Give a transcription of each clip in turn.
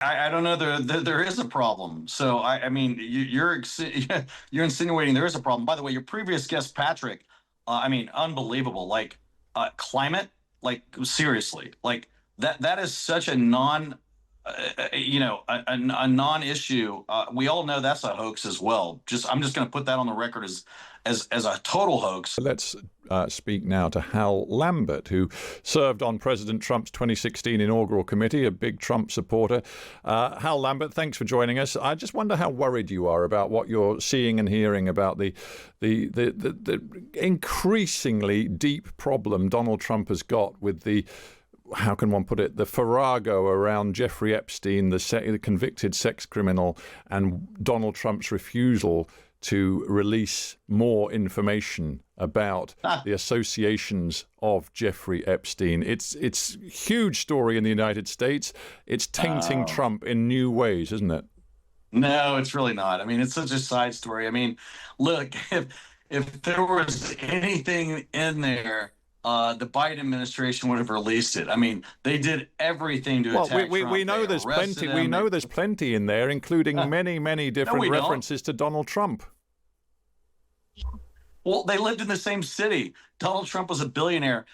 I don't know. There is a problem. So I mean, you're insinuating there is a problem. By the way, your previous guest, Patrick, I mean, unbelievable. Like climate, like seriously, like that is such a a non-issue. We all know that's a hoax as well. I'm just going to put that on the record as a total hoax. Let's speak now to Hal Lambert, who served on President Trump's 2016 inaugural committee, a big Trump supporter. Hal Lambert, thanks for joining us. I just wonder how worried you are about what you're seeing and hearing about the increasingly deep problem Donald Trump has got with the, how can one put it, the farrago around Jeffrey Epstein, the convicted sex criminal, and Donald Trump's refusal to release more information about the associations of Jeffrey Epstein. It's a huge story in the United States. It's tainting Trump in new ways, isn't it? No, it's really not. I mean, it's such a side story. I mean, look, if there was anything in there, the Biden administration would have released it. I mean, they did everything to attack Trump. We know there's plenty. We know there's plenty in there, including many different references to Donald Trump. Well, they lived in the same city. Donald Trump was a billionaire.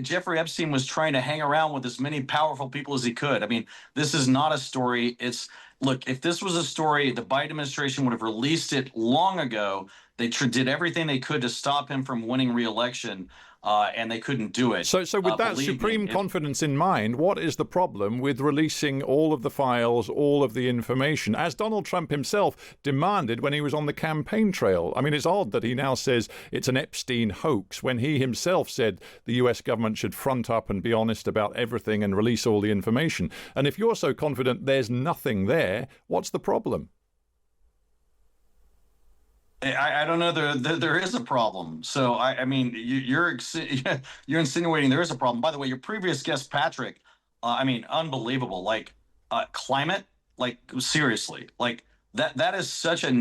Jeffrey Epstein was trying to hang around with as many powerful people as he could. I mean, this is not a story. Look, if this was a story, the Biden administration would have released it long ago. They did everything they could to stop him from winning re-election, and they couldn't do it. So with that supreme confidence in mind, what is the problem with releasing all of the files, all of the information, as Donald Trump himself demanded when he was on the campaign trail? I mean, it's odd that he now says it's an Epstein hoax when he himself said the US government should front up and be honest about everything and release all the information. And if you're so confident there's nothing there, what's the problem? I don't know. There is a problem. So I mean, you're insinuating there is a problem. By the way, your previous guest, Patrick, I mean, unbelievable. Like climate, like seriously, like that is such a a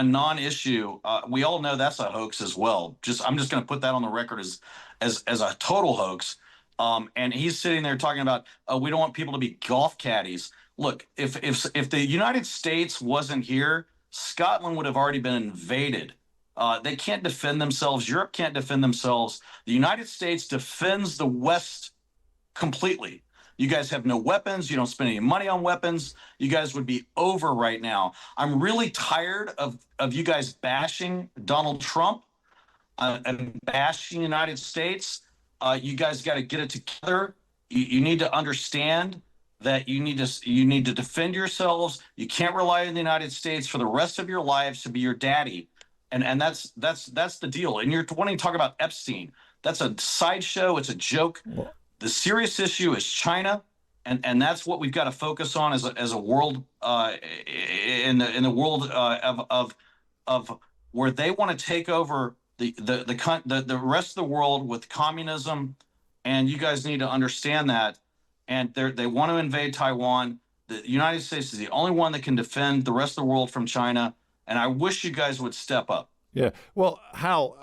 non-issue. We all know that's a hoax as well. I'm just going to put that on the record as a total hoax. And he's sitting there talking about we don't want people to be golf caddies. Look, if the United States wasn't here, Scotland would have already been invaded. They can't defend themselves. Europe can't defend themselves. The United States defends the West completely. You guys have no weapons. You don't spend any money on weapons. You guys would be over right now. I'm really tired of you guys bashing Donald Trump and bashing the United States. You guys got to get it together. You need to understand that you need to defend yourselves. You can't rely on the United States for the rest of your lives to be your daddy, and that's the deal. And you're wanting to talk about Epstein. That's a sideshow. It's a joke. The serious issue is China, and that's what we've got to focus on as a world in the world of where they want to take over the rest of the world with communism, and you guys need to understand that. And they want to invade Taiwan. The United States is the only one that can defend the rest of the world from China. And I wish you guys would step up. Yeah. Well, Hal,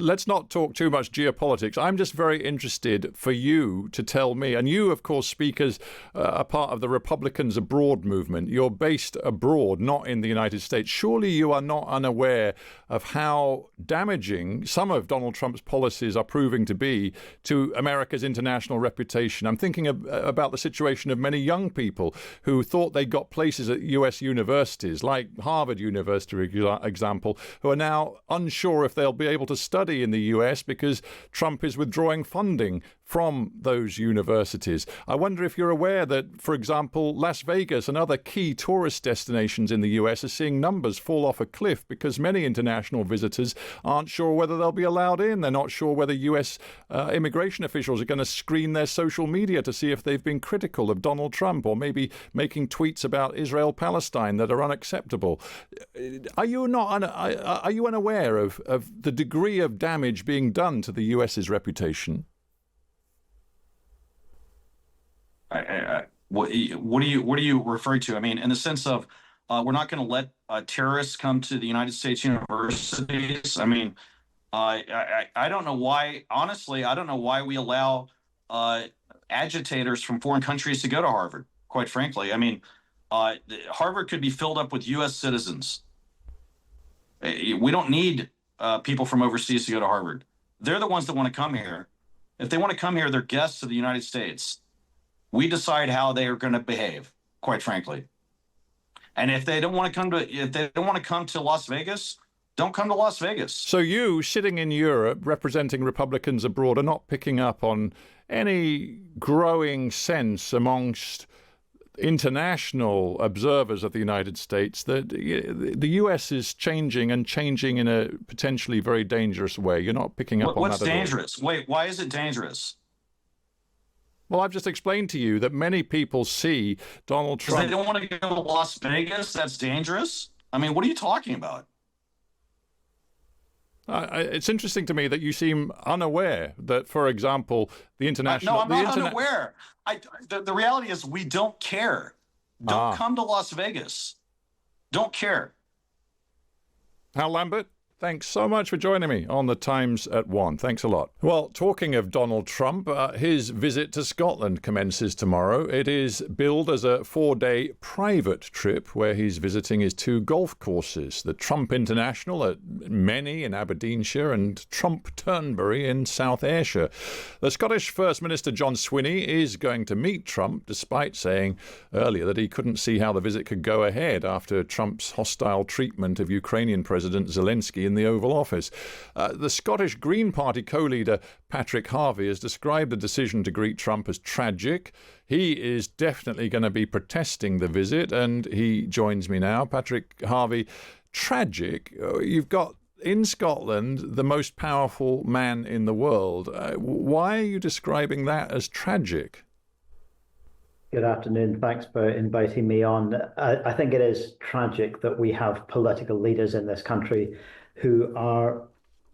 let's not talk too much geopolitics. I'm just very interested for you to tell me, and you, of course, speak as a part of the Republicans Abroad movement. You're based abroad, not in the United States. Surely you are not unaware of how damaging some of Donald Trump's policies are proving to be to America's international reputation. I'm thinking about the situation of many young people who thought they got places at U.S. universities, like Harvard University, for example, who are now unsure if they'll be able to study in the US because Trump is withdrawing funding from those universities. I wonder if you're aware that, for example, Las Vegas and other key tourist destinations in the US are seeing numbers fall off a cliff because many international visitors aren't sure whether they'll be allowed in. They're not sure whether US immigration officials are going to screen their social media to see if they've been critical of Donald Trump or maybe making tweets about Israel-Palestine that are unacceptable. Are you unaware of the degree of damage being done to the US's reputation? What are you referring to? I mean, in the sense of we're not going to let terrorists come to the United States universities. I mean, I don't know why. Honestly, I don't know why we allow agitators from foreign countries to go to Harvard, quite frankly. I mean, Harvard could be filled up with U.S. citizens. We don't need people from overseas to go to Harvard. They're the ones that want to come here. If they want to come here, they're guests of the United States. We decide how they are going to behave, quite frankly. And if they don't want to come to Las Vegas, don't come to Las Vegas. So you, sitting in Europe, representing Republicans abroad, are not picking up on any growing sense amongst international observers of the United States that the US is changing in a potentially very dangerous way. You're not picking up on that at all. What's dangerous? Wait, why is it dangerous? Well, I've just explained to you that many people see Donald Trump. They don't want to go to Las Vegas. That's dangerous. I mean, what are you talking about? It's interesting to me that you seem unaware that, for example, the international. No, I'm not unaware. The reality is we don't care. Don't come to Las Vegas. Don't care. Hal Lambert, thanks so much for joining me on The Times at 1. Thanks a lot. Well, talking of Donald Trump, his visit to Scotland commences tomorrow. It is billed as a 4-day private trip where he's visiting his 2 golf courses, the Trump International at Menny in Aberdeenshire and Trump Turnberry in South Ayrshire. The Scottish First Minister John Swinney is going to meet Trump, despite saying earlier that he couldn't see how the visit could go ahead after Trump's hostile treatment of Ukrainian President Zelensky in the Oval Office. The Scottish Green Party co-leader Patrick Harvey has described the decision to greet Trump as tragic. He is definitely going to be protesting the visit, and he joins me now. Patrick Harvey, tragic. You've got in Scotland the most powerful man in the world. Why are you describing that as tragic? Good afternoon. Thanks for inviting me on. I think it is tragic that we have political leaders in this country who are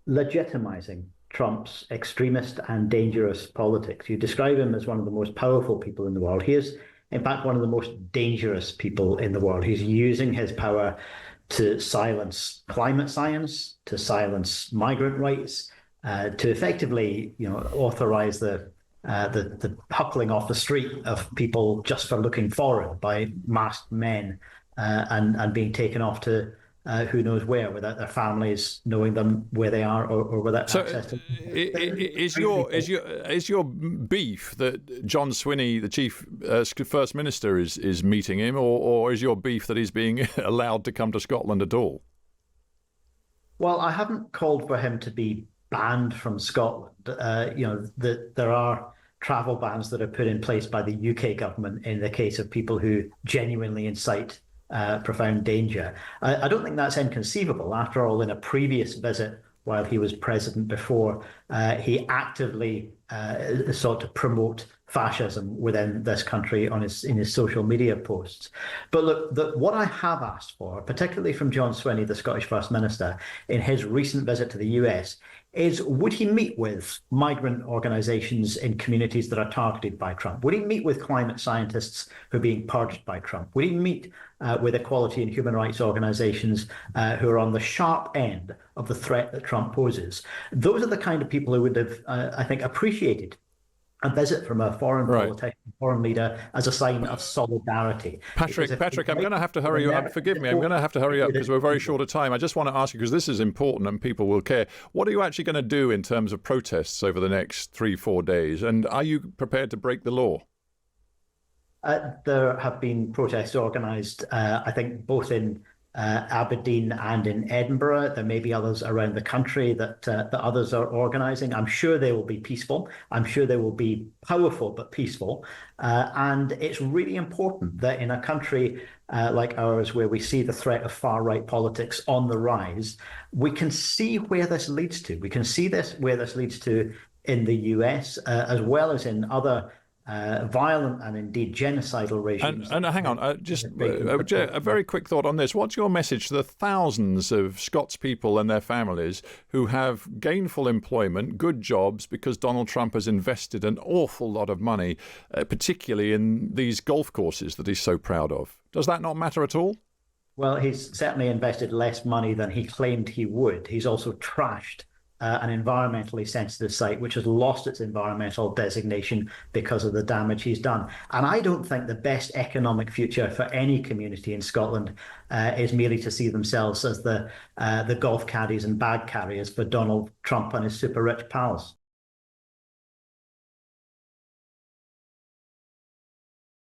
legitimizing Trump's extremist and dangerous politics. You describe him as one of the most powerful people in the world. He is, in fact, one of the most dangerous people in the world. He's using his power to silence climate science, to silence migrant rights, to effectively, authorize the huckling off the street of people just for looking foreign by masked men and being taken off to who knows where, without their families knowing them where they are, or without access to. Is your beef that John Swinney, the chief First Minister, is meeting him, or is your beef that he's being allowed to come to Scotland at all? Well, I haven't called for him to be banned from Scotland. There are travel bans that are put in place by the UK government in the case of people who genuinely incite profound danger. I don't think that's inconceivable. After all, in a previous visit while he was president before, he actively sought to promote fascism within this country in his social media posts. But look, what I have asked for, particularly from John Swinney, the Scottish First Minister, in his recent visit to the US, is would he meet with migrant organizations in communities that are targeted by Trump? Would he meet with climate scientists who are being purged by Trump? Would he meet with equality and human rights organizations who are on the sharp end of the threat that Trump poses? Those are the kind of people who would have, I think, appreciated a visit from a foreign politician, foreign leader, as a sign of solidarity. Patrick, I'm going to have to hurry you up. Forgive me, I'm going to have to hurry up because we're very short of time. I just want to ask you, because this is important and people will care, what are you actually going to do in terms of protests over the next 3-4 days? And are you prepared to break the law? There have been protests organised, I think, both in Aberdeen and in Edinburgh. There may be others around the country that others are organising. I'm sure they will be peaceful. I'm sure they will be powerful but peaceful. And it's really important that in a country like ours, where we see the threat of far-right politics on the rise, we can see where this leads to. We can see where this leads to in the US, as well as in other violent and indeed genocidal regimes. And hang on, just a very quick thought on this. What's your message to the thousands of Scots people and their families who have gainful employment, good jobs, because Donald Trump has invested an awful lot of money, particularly in these golf courses that he's so proud of? Does that not matter at all? Well, he's certainly invested less money than he claimed he would. He's also trashed an environmentally sensitive site which has lost its environmental designation because of the damage he's done. And I don't think the best economic future for any community in Scotland is merely to see themselves as the golf caddies and bag carriers for Donald Trump and his super rich pals.